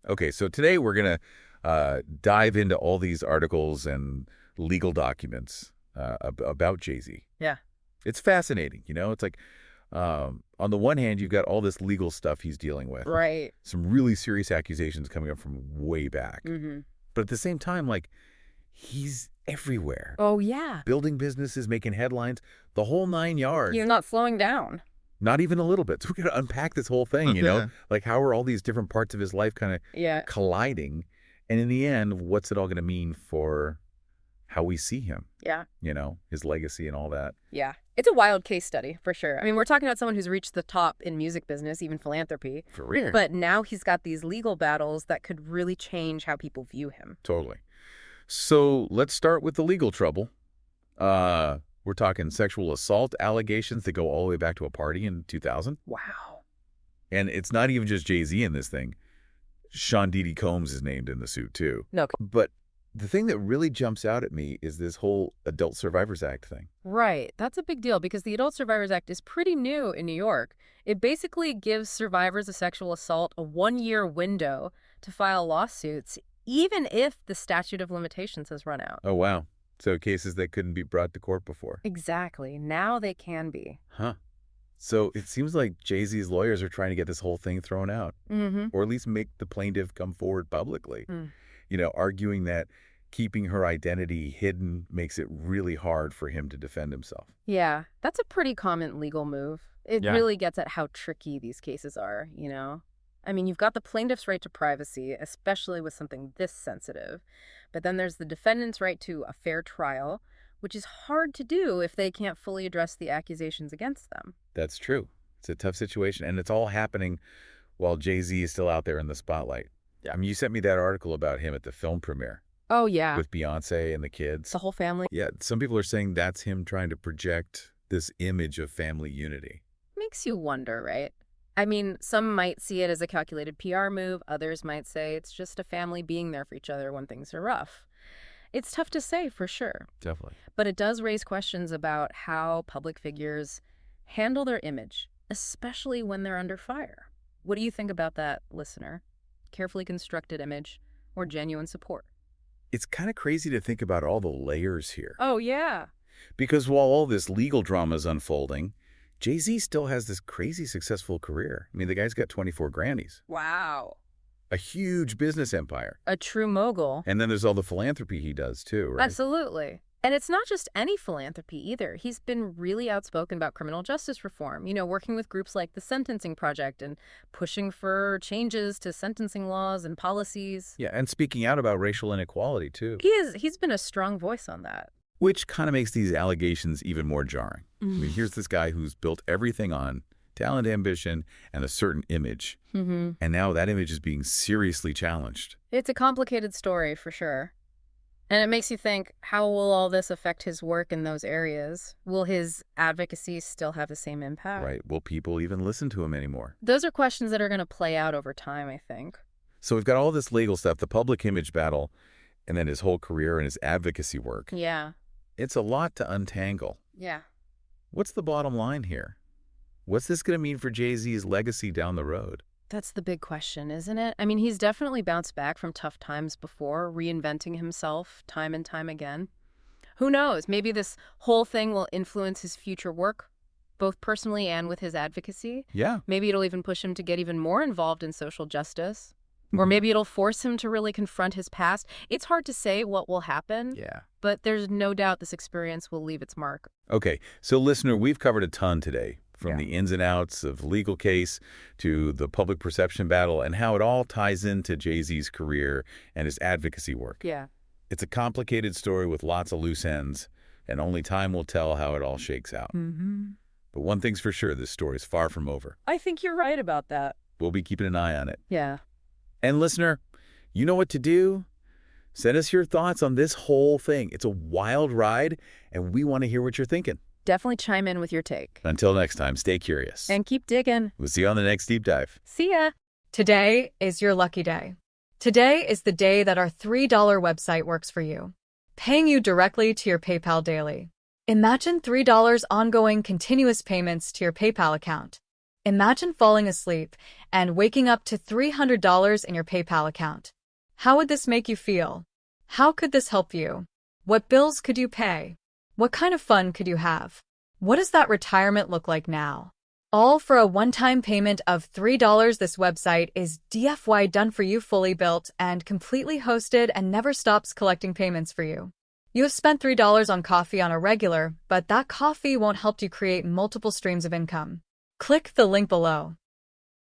Okay, so today we're going to dive into all these articles and legal documents about Jay-Z. Yeah. It's fascinating, you know? It's like, on the one hand, you've got all this legal stuff he's dealing with. Right. Some really serious accusations coming up from way back. Mm-hmm. But at the same time, like, he's everywhere. Oh, yeah. Building businesses, making headlines, the whole 9 yards. He's not slowing down. Not even a little bit. So we're going to unpack this whole thing, you know? Like, how are all these different parts of his life kind of colliding? And in the end, what's it all going to mean for how we see him? Yeah. You know, his legacy and all that. Yeah. It's a wild case study, for sure. I mean, we're talking about someone who's reached the top in music business, even philanthropy. For real. But now he's got these legal battles that could really change how people view him. Totally. So let's start with the legal trouble. We're talking sexual assault allegations that go all the way back to a party in 2000. Wow. And it's not even just Jay-Z in this thing. Sean Diddy Combs is named in the suit, too. No. But the thing that really jumps out at me is this whole Adult Survivors Act thing. Right. That's a big deal because the Adult Survivors Act is pretty new in New York. It basically gives survivors of sexual assault a 1-year window to file lawsuits, even if the statute of limitations has run out. Oh, wow. So cases that couldn't be brought to court before. Exactly. Now they can be. Huh. So it seems like Jay-Z's lawyers are trying to get this whole thing thrown out. Mm-hmm. Or at least make the plaintiff come forward publicly. Mm. You know, arguing that keeping her identity hidden makes it really hard for him to defend himself. Yeah, that's a pretty common legal move. It really gets at how tricky these cases are, you know? I mean, you've got the plaintiff's right to privacy, especially with something this sensitive. But then there's the defendant's right to a fair trial, which is hard to do if they can't fully address the accusations against them. That's true. It's a tough situation. And it's all happening while Jay-Z is still out there in the spotlight. Yeah. I mean, you sent me that article about him at the film premiere. Oh, yeah. With Beyonce and the kids. The whole family. Yeah, some people are saying that's him trying to project this image of family unity. Makes you wonder, right? I mean, some might see it as a calculated PR move. Others might say it's just a family being there for each other when things are rough. It's tough to say for sure. Definitely. But it does raise questions about how public figures handle their image, especially when they're under fire. What do you think about that, listener? Carefully constructed image or genuine support? It's kind of crazy to think about all the layers here. Oh, yeah. Because while all this legal drama is unfolding, Jay-Z still has this crazy successful career. I mean, the guy's got 24 Grammys. Wow. A huge business empire. A true mogul. And then there's all the philanthropy he does, too, right? Absolutely. And it's not just any philanthropy either. He's been really outspoken about criminal justice reform, you know, working with groups like the Sentencing Project and pushing for changes to sentencing laws and policies. Yeah, and speaking out about racial inequality, too. He's been a strong voice on that. Which kind of makes these allegations even more jarring. I mean, here's this guy who's built everything on talent, ambition, and a certain image. Mm-hmm. And now that image is being seriously challenged. It's a complicated story, for sure. And it makes you think, how will all this affect his work in those areas? Will his advocacy still have the same impact? Right. Will people even listen to him anymore? Those are questions that are going to play out over time, I think. So we've got all this legal stuff, the public image battle, and then his whole career and his advocacy work. Yeah. It's a lot to untangle. Yeah. What's the bottom line here? What's this going to mean for Jay-Z's legacy down the road? That's the big question, isn't it? I mean, he's definitely bounced back from tough times before, reinventing himself time and time again. Who knows? Maybe this whole thing will influence his future work, both personally and with his advocacy. Yeah. Maybe it'll even push him to get even more involved in social justice. Or maybe it'll force him to really confront his past. It's hard to say what will happen. Yeah. But there's no doubt this experience will leave its mark. Okay, so listener, we've covered a ton today, from the ins and outs of the legal case to the public perception battle and how it all ties into Jay-Z's career and his advocacy work. Yeah. It's a complicated story with lots of loose ends, and only time will tell how it all shakes out. Mm-hmm. But one thing's for sure, this story's far from over. I think you're right about that. We'll be keeping an eye on it. Yeah. And listener, you know what to do. Send us your thoughts on this whole thing. It's a wild ride, and we want to hear what you're thinking. Definitely chime in with your take. Until next time, stay curious. And keep digging. We'll see you on the next deep dive. See ya. Today is your lucky day. Today is the day that our $3 website works for you, paying you directly to your PayPal daily. Imagine $3 ongoing continuous payments to your PayPal account. Imagine falling asleep and waking up to $300 in your PayPal account. How would this make you feel? How could this help you? What bills could you pay? What kind of fun could you have? What does that retirement look like now? All for a one-time payment of $3. This website is DFY done for you, fully built and completely hosted, and never stops collecting payments for you. You have spent $3 on coffee on a regular, but that coffee won't help you create multiple streams of income. Click the link below.